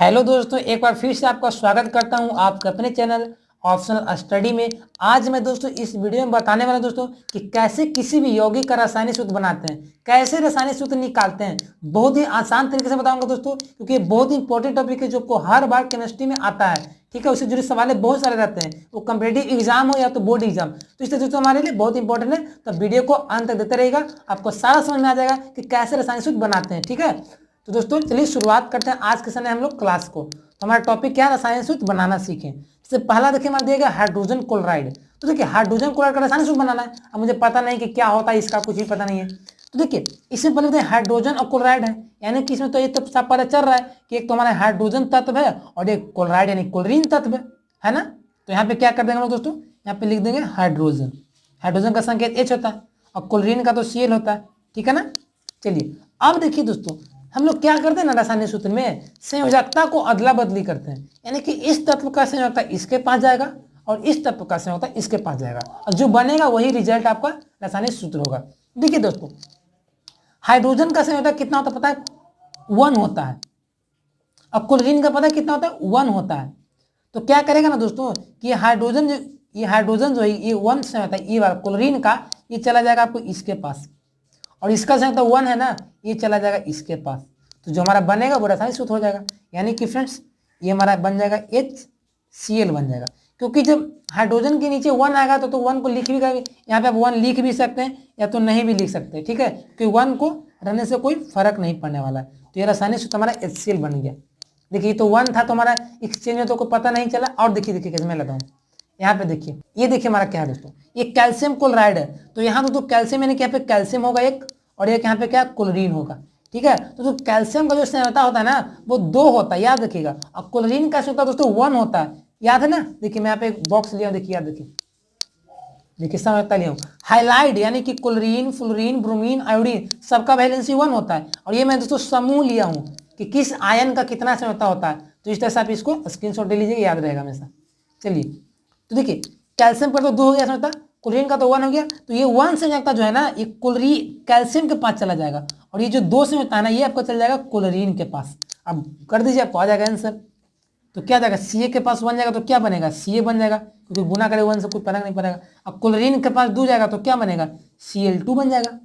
Hello दोस्तों, एक बार फिर से आपका स्वागत करता हूं आपके अपने चैनल ऑप्शनल स्टडी में। आज मैं दोस्तों इस वीडियो में बताने वाला दोस्तों कि कैसे किसी भी यौगिक का रासायनिक सूत्र बनाते हैं, कैसे रासायनिक सूत्र निकालते हैं। बहुत ही आसान तरीके से बताऊंगा दोस्तों, क्योंकि ये बहुत ही इंपॉर्टेंट टॉपिक है जो आपको हर बार केमिस्ट्री में आता है। ठीक है, उससे जुड़े सवाल बहुत सारे रहते हैं, वो कम्पिटेटिव एग्जाम हो या तो बोर्ड एग्जाम। तो इसलिए दोस्तों हमारे लिए बहुत इंपॉर्टेंट है, तो वीडियो को अंत तक देते रहेगा, आपको सारा समझ में आ जाएगा कि कैसे रासायनिक सूत्र बनाते हैं। ठीक है, तो दोस्तों चलिए शुरुआत करते हैं आज के समय हम लोग क्लास को। तो हमारा टॉपिक क्या है, रासायनिक सूत्र बनाना सीखें। सबसे पहला देखिए हमारा दिया गया हाइड्रोजन क्लोराइड। तो देखिए हाइड्रोजन क्लोराइड का रासायनिक सूत्र बनाना है। अब मुझे पता नहीं कि क्या होता है, इसका कुछ भी पता नहीं है। तो देखिए इसमें पहले देखिए हाइड्रोजन और क्लोराइड है, यानी कि इसमें तो ये तो सब पता चल रहा है कि एक तो हमारा हाइड्रोजन तत्व है और एक क्लोराइड यानी क्लोरीन तत्व है ना। तो यहाँ पे क्या कर देंगे हम लोग दोस्तों, यहाँ पे लिख देंगे हाइड्रोजन। हाइड्रोजन का संकेत H होता है और क्लोरीन का तो Cl होता है। ठीक है ना। चलिए अब देखिए दोस्तों, हम लोग क्या करते हैं ना रासायनिक सूत्र में संयोजकता को अदला बदली करते हैं, यानी कि इस तत्व का संयोजकता इसके पास जाएगा और इस तत्व का संयोजकता इसके पास जाएगा और जो बनेगा वही रिजल्ट आपका रासायनिक सूत्र होगा। देखिए दोस्तों, हाइड्रोजन का संयोजकता कितना होता है पता है, 1 होता है और क्लोरीन का पता है कितना होता है, 1 होता है। तो क्या करेगा ना दोस्तों कि ये हाइड्रोजन जो है ये 1 से होता है, ये वाला क्लोरीन का ये चला जाएगा आपको इसके पास और इसका संयोजकता 1 है ना, ये चला जाएगा इसके पास। तो जो हमारा बनेगा वो रासायनिक सूत्र हो जाएगा, यानी कि फ्रेंड्स ये हमारा बन जाएगा HCl बन जाएगा। क्योंकि जब हाइड्रोजन के नीचे 1 आएगा तो 1 को लिख भी यहाँ पे आप 1 लिख भी सकते हैं या तो नहीं भी लिख सकते। ठीक है, क्योंकि 1 को रहने से कोई फर्क नहीं पड़ने वाला है। तो ये रासायनिक सूत्र हमारा HCl बन गया। देखिए तो 1 था तो हमारा एक्सचेंज में तो कोई पता नहीं चला। और देखिए कैसे मैं लगाऊँ, यहाँ पे देखिए, ये देखिए हमारा क्या है दोस्तों, ये कैल्शियम क्लोराइड है। तो यहाँ दोस्तों कैल्शियम यानी कि यहाँ पे कैल्शियम होगा एक और एक यहाँ पे क्या क्लोरीन होगा। ठीक है, तो कैल्शियम का जो संयोजकता होता है ना वो 2 होता है, याद रखिएगा। और क्लोरीन का संयोजकता दोस्तों 1 होता है, याद है ना। देखिए मैं यहाँ पे एक बॉक्स लिया, देखिए याद देखिए, देखिए संयोजकता लिया हूँ हाईलाइट, यानी कि क्लोरीन फ्लोरीन ब्रोमीन आयोडीन सबका वैलेंसी 1 होता है। और ये मैं दोस्तों समूह लिया हूँ कि किस आयन का कितना संयोजकता होता है। तो इस तरह से आप इसको स्क्रीनशॉट ले लीजिए, याद रहेगा हमेशा। चलिए तो देखिए कैल्शियम का तो 2 हो गया संयोजकता, क्लोरीन का तो 1 हो गया। तो ये 1 संयोजकता जो है ना ये क्लोरीन कैल्शियम के पास चला जाएगा और ये जो 2 संयोजकता है ना ये आपको चला जाएगा क्लोरीन के पास। अब कर दीजिए, आपको आ जाएगा आंसर। तो क्या जाएगा, Ca के पास 1 जाएगा तो क्या बनेगा, Ca बन जाएगा, क्योंकि गुना करे 1 से कोई फर्क नहीं पड़ेगा। अब क्लोरीन के पास 2 जाएगा तो क्या बनेगा, Cl2 बन जाएगा।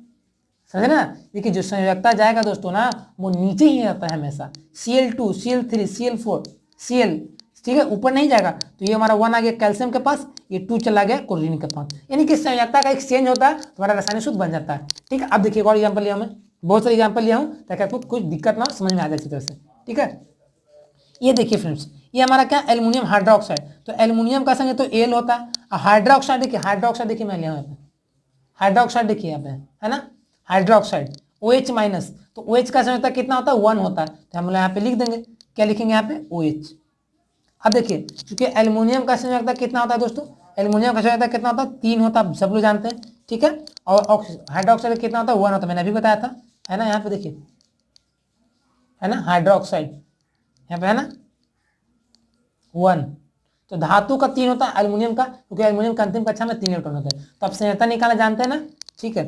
समझे ना। देखिए जो संयोजकता जाएगा दोस्तों ना वो नीचे ही रहता है हमेशा, Cl2 Cl3 Cl4 Cl। ठीक है, ऊपर नहीं जाएगा। तो ये हमारा 1 आ गया कैल्शियम के पास, ये 2 चला गया क्लोरीन के पास, यानी कि संयोजकता का एक्सचेंज होता है तो हमारा रासायनिक सूत्र बन जाता है। ठीक है, अब देखिए एक और एग्जाम्पल लिया मैं, बहुत सारे एग्जाम्पल लिया हूँ ताकि आपको कुछ दिक्कत ना हो, समझ में आ जाए अच्छी तरह से। ठीक है, ये देखिए फ्रेंड्स, ये हमारा क्या एल्युमिनियम हाइड्रोक्साइड। तो एल्युमिनियम का संग तो एल होता है और हाइड्रोक्साइड देखिए, हाइड्रोक्साइड देखिए मैं लिया हूँ यहाँ पे, हाइड्रोक्साइड देखिए यहाँ पे है ना, हाइड्रोक्साइड OH माइनस। तो OH का संयोजकता कितना होता है, 1 होता है। तो हम लोग यहाँ पे लिख देंगे, क्या लिखेंगे यहाँ पे OH। अब देखिए क्योंकि एल्युमिनियम का संयोजकता कितना होता है दोस्तों, एल्युमिनियम का संयोजकता कितना होता है, 3 होता है, सब लोग जानते हैं। ठीक है, और हाइड्रोक्साइड कितना होता है, 1 होता है, मैंने अभी बताया था, है ना। यहाँ पे देखिए है ना हाइड्रोक्साइड, यहाँ पे है ना 1। तो धातु का 3 होता है, एल्युमिनियम का, क्योंकि एल्युमिनियम का अंतिम कक्षा में 3 इलेक्ट्रॉन होते हैं। तो आप संयोजकता निकालना जानते हैं ना। ठीक है,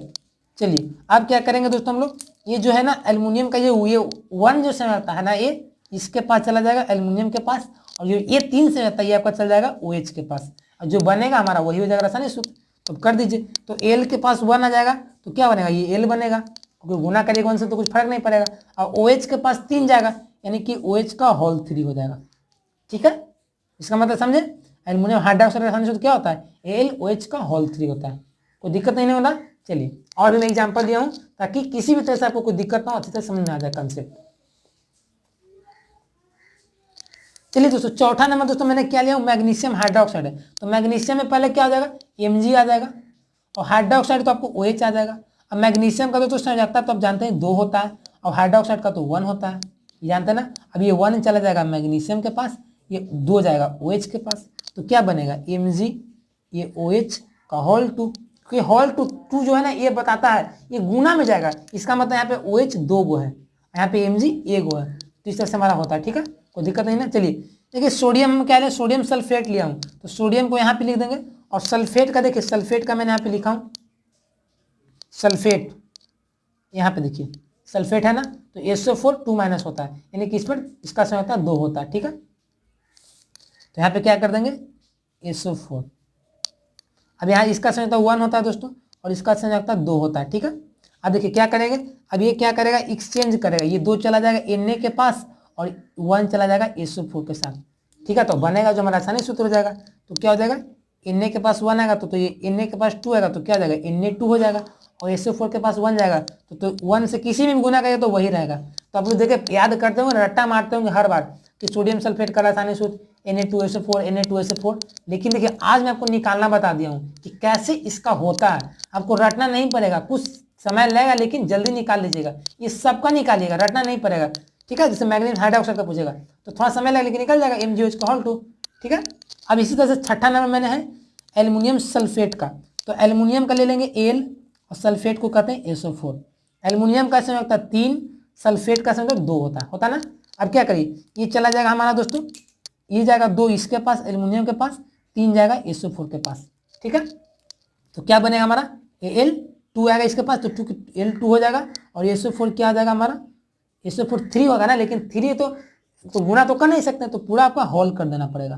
चलिए अब क्या करेंगे दोस्तों हम लोग, ये जो है ना एल्युमिनियम का ये 1 जो संयोजकता है ना ये इसके पास चला जाएगा एल्युमिनियम के पास, और ये 3 संयोजकता ये आपका चला जाएगा OH के पास, और जो बनेगा हमारा वही हो जाएगा रासायनिक सूत्र। तो कर दीजिए, तो L के पास 1 आ जाएगा तो क्या बनेगा, ये L बनेगा, क्योंकि गुना करेगा 1 से तो कुछ फर्क नहीं पड़ेगा। और OH के पास 3 जाएगा यानी कि OH का होल 3 हो जाएगा। ठीक है, इसका मतलब समझे, एल्युमिनियम हाइड्रोक्साइड का रासायनिक सूत्र क्या होता है, LOH का होल 3 होता है। कोई दिक्कत नहीं होना। चलिए और भी मैं एग्जांपल दिया हूं ताकि किसी भी तरह से आपको कोई दिक्कत ना हो, अच्छी तरह समझ में आ जाए कंसेप्ट। चलिए दोस्तों चौथा नंबर दोस्तों मैंने क्या लिया हूं, मैग्नीशियम हाइड्रोक्साइड है। तो मैग्नीशियम में पहले क्या हो जाएगा, Mg आ जाएगा और हाइड्रोक्साइड तो आपको OH आ जाएगा। अब मैग्नीशियम का दोस्तों संयोजकता तो आप जानते हैं 2 होता है और हाइड्रोक्साइड का तो 1 होता है, ये जानते हैं ना। अब ये 1 चला जाएगा मैग्नीशियम के पास, ये 2 जाएगा OH के पास। तो क्या बनेगा Mg ये OH का होल 2, क्योंकि होल 2 जो है ना ये बताता है ये गुना में जाएगा, इसका मतलब यहाँ पे OH 2 गो है, यहाँ पे Mg 1 गो है। तो इस तरह से हमारा होता है। ठीक है, कोई दिक्कत नहीं ना। चलिए देखिए सोडियम में क्या लिया, सोडियम सल्फेट लिया हूँ, तो सोडियम को यहाँ पे लिख देंगे। और सल्फेट का देखिए, सल्फेट का मैंने यहाँ पे लिखा हूँ सल्फेट, यहाँ पे देखिए सल्फेट है ना, तो SO4 2 माइनस होता है, यानी कि इसमें इसका समय होता है 2 होता है। ठीक है, तो यहाँ पे क्या कर देंगे SO4। अब यहाँ इसका समय होता है 1 होता है दोस्तों, और इसका समय होता है 2 होता है। ठीक है, अब देखिए क्या करेंगे, अब ये क्या करेगा, एक्सचेंज करेगा, ये 2 चला जाएगा Na के पास और 1 चला जाएगा SO4 के साथ। ठीक है, तो बनेगा जो हमारा रासायनिक सूत्र हो जाएगा, तो क्या हो जाएगा, Na के पास 1 आएगा तो ये Na के पास 2 आएगा, तो क्या हो जाएगा Na2 हो जाएगा, और SO4 के पास 1 जाएगा तो 1 से किसी में गुना करेगा तो वही रहेगा। तो आप लोग देखिए याद करते होंगे, रट्टा मारते होंगे हर बार कि सोडियम सल्फेट का रासायनिक सूत्र Na2SO4 Na2SO4, लेकिन देखिए आज मैं आपको निकालना बता दिया हूँ कि कैसे इसका होता है। आपको रटना नहीं पड़ेगा, कुछ समय लगेगा लेकिन जल्दी निकाल लीजिएगा, ये सबका निकालिएगा, रटना नहीं पड़ेगा। ठीक है, जैसे मैग्नीशियम हाइड्रोक्साइड का पूछेगा तो थोड़ा समय लगेगा लेकिन निकल जाएगा, MgOH का होल 2। ठीक है, अब इसी तरह से छठा नंबर मैंने है एल्युमिनियम सल्फेट का, तो एल्युमिनियम का ले लेंगे Al और सल्फेट को कहते हैं SO4। एल्युमिनियम का समय होता है 3, सल्फेट का समय 2 होता ना। अब क्या करिए, ये चला जाएगा हमारा दोस्तों, ये जाएगा 2 इसके पास एल्युमिनियम के पास, 3 जाएगा SO4 के पास। ठीक है, तो क्या बनेगा हमारा Al2 आएगा इसके पास, तो Al2 हो जाएगा, और SO4 क्या आ जाएगा हमारा, SO4 3 होगा ना, लेकिन 3 तो गुना तो कर नहीं सकते, तो पूरा आपका होल कर देना पड़ेगा,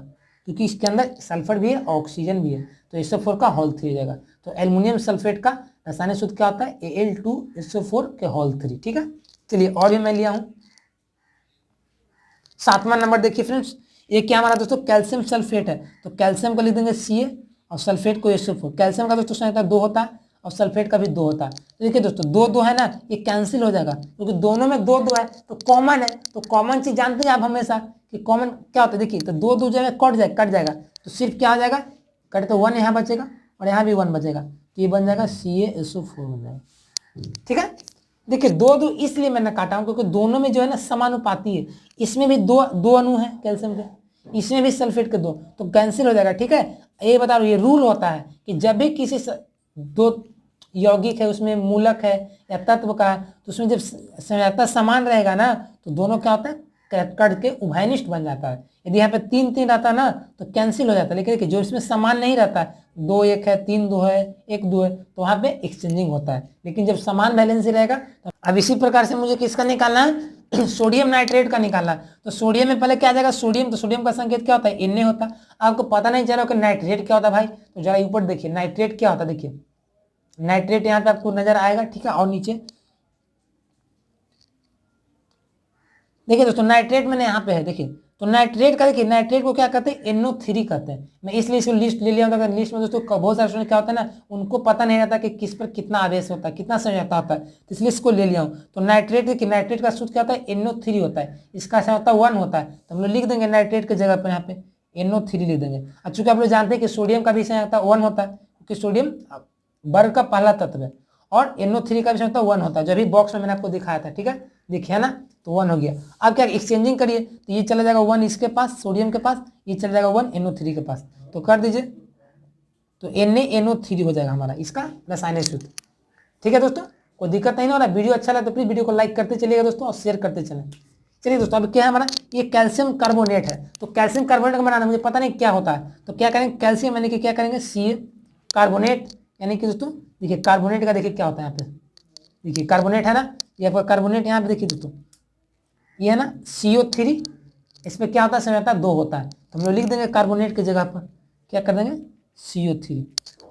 क्योंकि इसके अंदर सल्फर भी है ऑक्सीजन भी है, तो SO4 का होल 3 हो जाएगा। तो एल्युमिनियम सल्फेट का रासायनिक सूत्र क्या होता है, Al2SO4 के होल 3। ठीक है, चलिए और भी मैं लिया हूं 7वां नंबर। देखिए फ्रेंड्स, ये क्या हमारा दोस्तों कैल्शियम सल्फेट है, तो कैल्शियम को लिख देंगे Ca और सल्फेट को SO4। कैल्शियम का दोस्तों संख्या 2 होता है और सल्फेट का भी 2 होता है। तो देखिए दोस्तों 2 है ना, ये कैंसिल हो जाएगा क्योंकि दोनों में 2 है, तो कॉमन है, तो कॉमन चीज जानते हैं आप हमेशा कि कॉमन क्या होता है। देखिए तो 2 जो है कट जाएगा, तो सिर्फ क्या हो जाएगा, कट तो 1 यहाँ बचेगा और यहाँ भी 1 बचेगा, तो ये बन जाएगा CaSO4 बन जाएगा। ठीक है, देखिए 2 इसलिए मैंने काटा हूं क्योंकि दोनों में जो है ना समानुपाती है, इसमें भी दो अणु है कैल्शियम के, इसमें भी सल्फेट के 2, तो कैंसिल हो जाएगा। ठीक है, ये बता रहा हूं, ये रूल होता है कि जब भी किसी 2 यौगिक है उसमें मूलक है या तत्व का है, तो उसमें जब संयोजकता समान रहेगा ना तो दोनों क्या होता है, कट के उभयनिष्ठ बन जाता है। यदि यहाँ पे 3 रहता ना तो कैंसिल हो जाता है, लेकिन देखिए जो इसमें समान नहीं रहता, 2 1 है, 3 2 है, 1 2 है, तो वहाँ पे एक्सचेंजिंग होता है। लेकिन जब समान वैलेंसी रहेगा तो अब इसी प्रकार से मुझे किसका निकालना है, सोडियम नाइट्रेट का निकालना है। तो सोडियम में पहले क्या आ जाएगा, सोडियम, तो सोडियम का संकेत क्या होता है, Na होता है। आपको पता नहीं चला कि नाइट्रेट क्या होता है भाई, तो जरा ऊपर देखिए नाइट्रेट क्या होता है। देखिए नाइट्रेट यहाँ पे आपको नजर आएगा। ठीक है, और नीचे देखिए दोस्तों नाइट्रेट मैंने यहाँ पे है, देखिए तो नाइट्रेट का, देखिए नाइट्रेट को क्या कहते हैं, NO3 कहते हैं। मैं इसलिए इसको लिस्ट ले लिया होता है। लिस्ट में दोस्तों बहुत सारे स्टूडेंट क्या होता है ना, उनको पता नहीं रहता कि किस पर कितना आवेश होता है, कितना संयोजकता होता है, तो इसलिए इसको ले लिया हूँ। तो नाइट्रेट, देखिए नाइट्रेट का सूत्र क्या होता है, NO3 होता है, इसका संयोजकता 1 होता है, तो हम लोग लिख देंगे नाइट्रेट की जगह पर यहाँ पे NO3 लिख देंगे। अब चूंकि आप लोग जानते हैं कि सोडियम का भी संयोजकता 1 होता है, क्योंकि सोडियम वर्ग का पहला तत्व है, और NO3 का भी संयोजकता 1 होता है, जो अभी बॉक्स में मैंने आपको दिखाया था। ठीक है, देखिए ना, तो 1 हो गया। अब क्या एक्सचेंजिंग करिए, तो ये चला जाएगा 1 इसके पास सोडियम के पास, ये चला जाएगा 1 NO3 के पास, तो कर दीजिए, तो NaNO3 हो जाएगा हमारा इसका रासायनिक सूत्र। ठीक है दोस्तों, कोई दिक्कत नहीं हो रहा। वीडियो अच्छा लगा तो प्लीज वीडियो को लाइक करते चलिएगा दोस्तों, और शेयर करते चलें। चलिए दोस्तों, अब क्या है हमारा, ये कैल्शियम कार्बोनेट है, तो कैल्शियम कार्बोनेट का बनाना मुझे पता नहीं क्या होता है, तो क्या करेंगे, कैल्शियम यानी कि क्या करेंगे Ca कार्बोनेट, यानी कि दोस्तों देखिए कार्बोनेट का देखिए क्या होता है यहाँ पे, देखिए कार्बोनेट है ना, ये आपका कार्बोनेट यहाँ पे देखिए दोस्तों, ये है ना CO3, इसमें क्या होता है, संयोजकता 2 होता है, तो हम लोग लिख देंगे कार्बोनेट की जगह पर क्या कर देंगे CO3।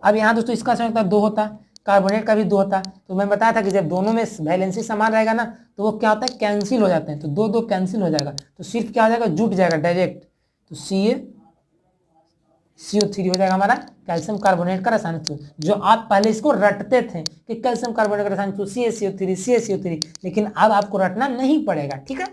अब यहाँ दोस्तों इसका संयोजकता 2 होता है, कार्बोनेट का भी 2 होता है, तो मैं बताया था कि जब दोनों में वैलेंसी समान रहेगा ना तो वो क्या होता है, कैंसिल हो जाते हैं, तो 2 2 कैंसिल हो जाएगा, तो सिर्फ क्या हो जाएगा, जुट जाएगा डायरेक्ट, तो CO3 हो जाएगा हमारा कैल्शियम कार्बोनेट का रासायनिक सूत्र। जो आप पहले इसको रटते थे कि कैल्शियम कार्बोनेट का रासायनिक सूत्र CaCO3, लेकिन अब आपको रटना नहीं पड़ेगा। ठीक है,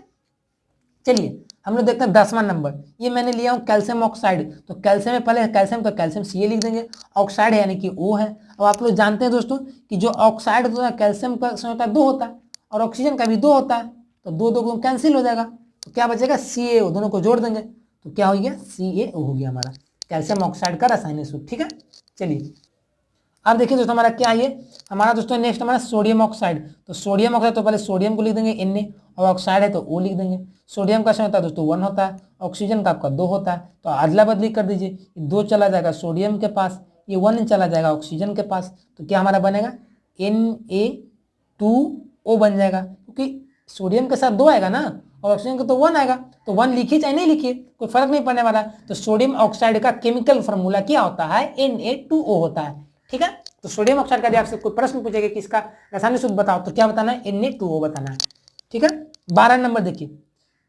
चलिए हम लोग देखते हैं 10वां नंबर। ये मैंने लिया हूँ कैल्शियम ऑक्साइड, तो कैल्शियम में पहले कैल्शियम, तो कैल्शियम Ca लिख देंगे, ऑक्साइड है यानी कि O है। अब आप लोग जानते हैं दोस्तों कि जो ऑक्साइड होता है कैल्शियम का संयोजकता 2 होता है और ऑक्सीजन का भी 2 होता है, तो 2 2 कैंसिल हो जाएगा, तो क्या बचेगा CaO, दोनों को जोड़ देंगे, तो क्या हो गया CaO हो गया हमारा कैल्शियम ऑक्साइड का रासायनिक सूत्र। ठीक है, चलिए अब देखिए दोस्तों हमारा क्या है, हमारा दोस्तों नेक्स्ट हमारा सोडियम ऑक्साइड, तो सोडियम ऑक्साइड तो पहले सोडियम को लिख देंगे Na, और ऑक्साइड है तो O लिख देंगे। सोडियम का संयोजकता दोस्तों 1 होता है, ऑक्सीजन का आपका 2 होता है, तो अदला बदली कर दीजिए, 2 चला जाएगा सोडियम के पास, ये 1 चला जाएगा ऑक्सीजन के पास, तो क्या हमारा बनेगा Na2O बन जाएगा, क्योंकि सोडियम के साथ 2 आएगा ना, और ऑक्सीजन का तो 1 आएगा, तो 1 लिखिए चाहे नहीं लिखिए, कोई फर्क नहीं पड़ने वाला। तो सोडियम ऑक्साइड का केमिकल फॉर्मूला क्या होता है? Na2O होता है। ठीक है, तो सोडियम ऑक्साइड का आपसे कोई प्रश्न पूछेगा कि इसका रासायनिक सूत्र बताओ, तो क्या बताना है? Na2O बताना है। ठीक है, 12 नंबर देखिए,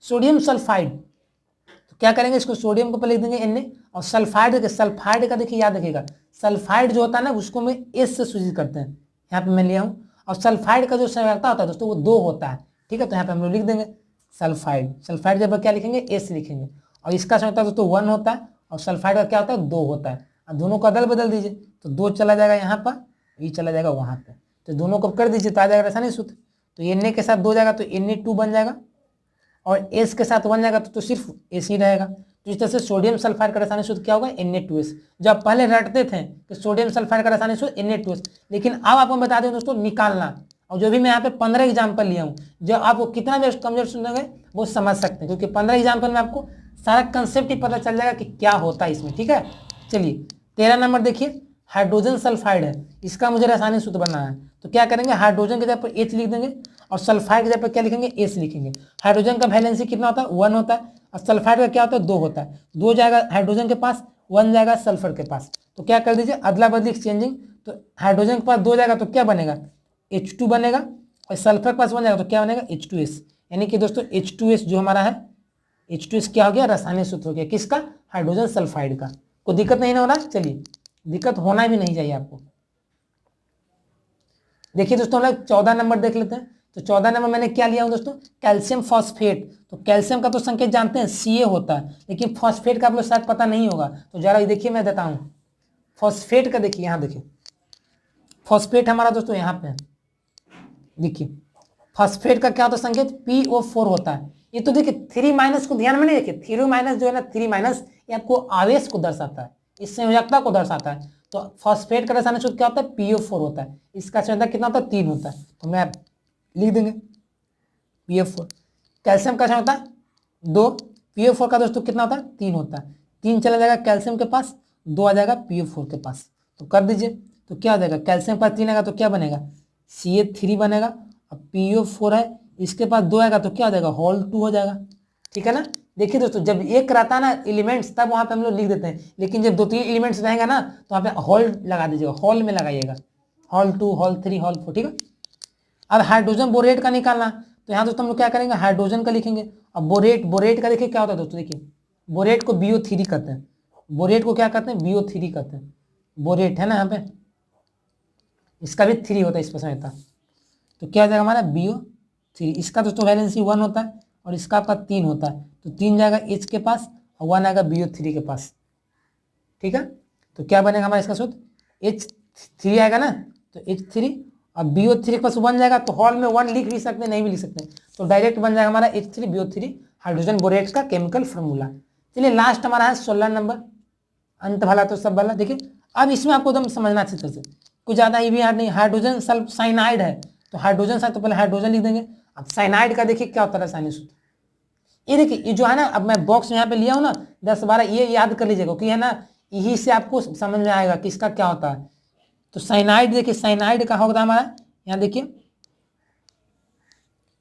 सोडियम सल्फाइड। तो क्या करेंगे, इसको सोडियम को पहले लिख देंगे Na, और सल्फाइड देखिए, सल्फाइड का देखिए याद रखिएगा, सल्फाइड जो होता है ना उसको में S से सूचित करते हैं, यहाँ पे मैं लिया हूँ। और सल्फाइड का जो संयोजकता होता है दोस्तों वो 2 होता है। ठीक है, तो यहाँ पे हम लोग लिख देंगे सल्फाइड, सल्फाइड जब क्या लिखेंगे? S लिखेंगे। और इसका संयोजकता दोस्तों 1 होता है, और सल्फाइड का क्या होता है? 2 होता है। अब दोनों को अदल बदल दीजिए, तो 2 चला जाएगा यहाँ पर, ये चला जाएगा वहाँ पे, तो दोनों को कर दीजिए तो आ जाएगा रासायनिक सूत्र। तो Na के साथ 2 जाएगा तो Na2 बन जाएगा, और S के साथ 1 जाएगा तो सिर्फ S ही रहेगा। तो इस तरह से सोडियम सल्फाइड का रासायनिक सूत्र क्या होगा? Na2S। जो आप पहले रटते थे कि सोडियम सल्फाइड का रासायनिक सूत्र Na2S, लेकिन अब आपको बता दें दोस्तों निकालना। और जो भी मैं यहाँ पे 15 एग्जाम्पल लिया हूँ, जो आपको कितना भी कमजोर सुनेंगे वो समझ सकते हैं, क्योंकि 15 एग्जाम्पल में आपको सारा कंसेप्ट ही पता चल जाएगा कि क्या होता है इसमें। ठीक है, चलिए 13 नंबर देखिए, हाइड्रोजन सल्फाइड है, इसका मुझे रासायनिक सूत्र बनाना है। तो क्या करेंगे, हाइड्रोजन की जगह पर H लिख देंगे, और सल्फाइड की जगह पर क्या लिखेंगे? S लिखेंगे। हाइड्रोजन का वैलेंसी कितना होता है? 1 होता है, और सल्फाइड का क्या होता है? 2 होता है। 2 जाएगा हाइड्रोजन के पास, 1 जाएगा सल्फर के पास। तो क्या कर दीजिए, अदला बदली एक्सचेंजिंग। तो हाइड्रोजन के पास 2 जाएगा तो क्या बनेगा? H2 बनेगा, और सल्फर के पास 1 जाएगा तो क्या बनेगा? H2S। यानी कि दोस्तों H2S जो हमारा है, H2S क्या हो गया? रासायनिक सूत्र हो गया किसका? हाइड्रोजन सल्फाइड का। कोई दिक्कत नहीं हो रहा? चलिए, दिक्कत होना भी नहीं चाहिए आपको। देखिए दोस्तों, हम लोग 14 नंबर देख लेते हैं। तो 14 नंबर मैंने क्या लिया हूं दोस्तों? Calcium phosphate. तो कैल्शियम का तो संकेत जानते हैं Ca होता है, लेकिन फॉस्फेट का आप लोग शायद पता नहीं होगा, तो जरा देखिए मैं देता हूं। फॉस्फेट का देखिए, यहाँ देखिए, फॉस्फेट हमारा दोस्तों यहाँ पे है, देखिए फॉस्फेट का क्या होता है संकेत? PO4 होता है। ये तो देखिए 3 माइनस को ध्यान में नहीं देखिए, 3 माइनस जो है ना, 3 माइनस ये आपको आवेश को दर्शाता है, इस संयोजकता को दर्शाता है। तो फॉस्फेट का रासायनिक सूत्र क्या होता है? PO4 होता है। इसका संयोजकता कितना होता है? 3 होता है। तो मैं लिख देंगे PO4। कैल्शियम का संयोजकता होता है 2, PO4 का दोस्तों कितना होता है? 3 होता है। 3 चला जाएगा कैल्शियम के पास, 2 आ जाएगा PO4 के पास। तो कर दीजिए, तो क्या हो जाएगा? कैल्शियम के पास 3 आएगा तो क्या बनेगा? Ca3 बनेगा। अब PO4 है, इसके पास 2 आएगा तो क्या हो जाएगा? होल 2 हो जाएगा। ठीक है ना? देखिए दोस्तों, जब एक रहता है ना एलिमेंट्स, तब वहां पे हम लोग लिख देते हैं, लेकिन जब 2-3 एलिमेंट्स रहेगा ना तो वहां पे होल लगा दीजिएगा, होल में लगाइएगा, होल 2, होल 3, होल 4। ठीक है, अब हाइड्रोजन बोरेट का निकालना, तो यहाँ दोस्तों हम लोग क्या करेंगे? हाइड्रोजन का लिखेंगे। अब बोरेट, बोरेट का देखिए क्या होता है दोस्तों, देखिए बोरेट को BO3 कहते हैं, बोरेट को क्या कहते हैं? BO3 कहते हैं। बोरेट है ना यहाँ पे, इसका भी 3 होता है इस पर समझता। तो क्या हो जाएगा हमारा? BO3। इसका दोस्तों वैलेंसी 1 होता है, और इसका आपका 3 होता है, तो 3 जाएगा H के पास, और 1 आएगा BO3 के पास। ठीक है, तो क्या बनेगा हमारा इसका सूत्र? H3 आएगा ना, तो H3, और BO3 के पास 1 जाएगा, तो हॉल में 1 लिख भी सकते हैं, नहीं भी लिख सकते, तो डायरेक्ट बन जाएगा हमारा H3BO3 हाइड्रोजन बोरेट का केमिकल फॉर्मूला। चलिए लास्ट हमारा है 16 नंबर, अंत भला तो सब भला। देखिए अब इसमें आपको एकदम समझना अच्छी तरह से, कुछ ज़्यादा ये भी हार्ड नहीं। हाइड्रोजन सल्फ साइनाइड है, तो हाइड्रोजन साथ तो पहले हाइड्रोजन लिख देंगे। अब साइनाइड का देखिए क्या होता है रासायनिक सूत्र, ये देखिए, ये जो है ना, अब मैं बॉक्स यहाँ पे लिया हूँ ना 10-12, ये याद कर लीजिएगा, क्योंकि है ना यही से आपको समझ में आएगा कि इसका क्या होता है। तो साइनाइड देखिए, साइनाइड का होता है हमारा, यहाँ देखिए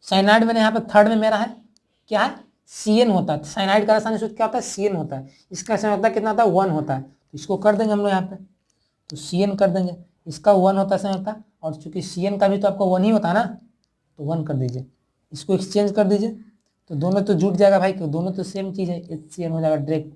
साइनाइड मैंने यहाँ पे थर्ड में मेरा है, क्या है? CN होता है। साइनाइड का रासायनिक सूत्र क्या होता है? CN होता है। इसका संयोजकता कितना होता है? 1 होता है। तो इसको कर देंगे हम लोग यहाँ पे, तो CN कर देंगे, इसका 1 होता है संयोजकता, और चूंकि CN का भी तो आपका 1 ही होता है ना, तो 1 कर दीजिए, इसको एक्सचेंज कर दीजिए, तो दोनों तो जुट जाएगा भाई, क्यों दोनों तो सेम चीज है, HCN हो जाएगा डायरेक्ट।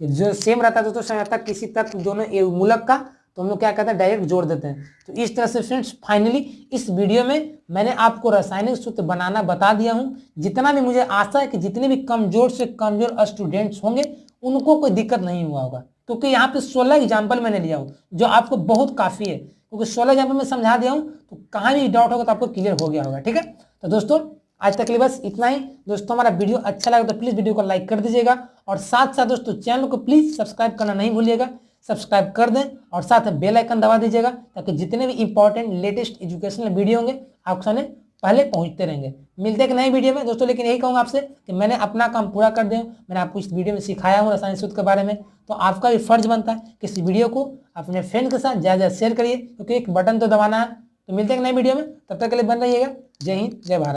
जो सेम रहता है तो संयोजकता किसी तत्व दोनों मूलक का, तो हम लोग क्या कहते हैं? डायरेक्ट जोड़ देते हैं। तो इस तरह से फ्रेंड्स फाइनली इस वीडियो में मैंने आपको रासायनिक सूत्र बनाना बता दिया हूं। जितना भी मुझे आशा है कि जितने भी कमजोर से कमजोर स्टूडेंट्स होंगे उनको कोई दिक्कत नहीं हुआ होगा, क्योंकि यहाँ पे 16 एग्जाम्पल मैंने लिया हूँ, जो आपको बहुत काफी है, क्योंकि 16 एग्जाम्पल में समझा दिया हूँ, तो कहाँ भी डाउट होगा तो आपको क्लियर हो गया होगा। ठीक है, तो दोस्तों आज तक के लिए बस इतना ही। दोस्तों हमारा वीडियो अच्छा लगा तो प्लीज वीडियो को लाइक कर दीजिएगा, और साथ साथ दोस्तों चैनल को प्लीज सब्सक्राइब करना नहीं भूलिएगा, सब्सक्राइब कर दें, और साथ में बेल आइकन दबा दीजिएगा, ताकि जितने भी इंपॉर्टेंट लेटेस्ट एजुकेशनल वीडियो होंगे आपके सामने पहले पहुंचते रहेंगे। मिलते हैं एक नई वीडियो में दोस्तों, लेकिन यही कहूँगा आपसे कि मैंने अपना काम पूरा कर दिया हूँ, मैंने आपको इस वीडियो में सिखाया हूँ रासायनिक सूत्र के बारे में, तो आपका भी फर्ज बनता है कि इस वीडियो को अपने फ्रेंड के साथ ज़्यादा शेयर करिए, क्योंकि एक बटन तो दबाना है। तो मिलते हैं एक नई वीडियो में, तब तक के लिए बन रहिएगा। जय हिंद, जय भारत।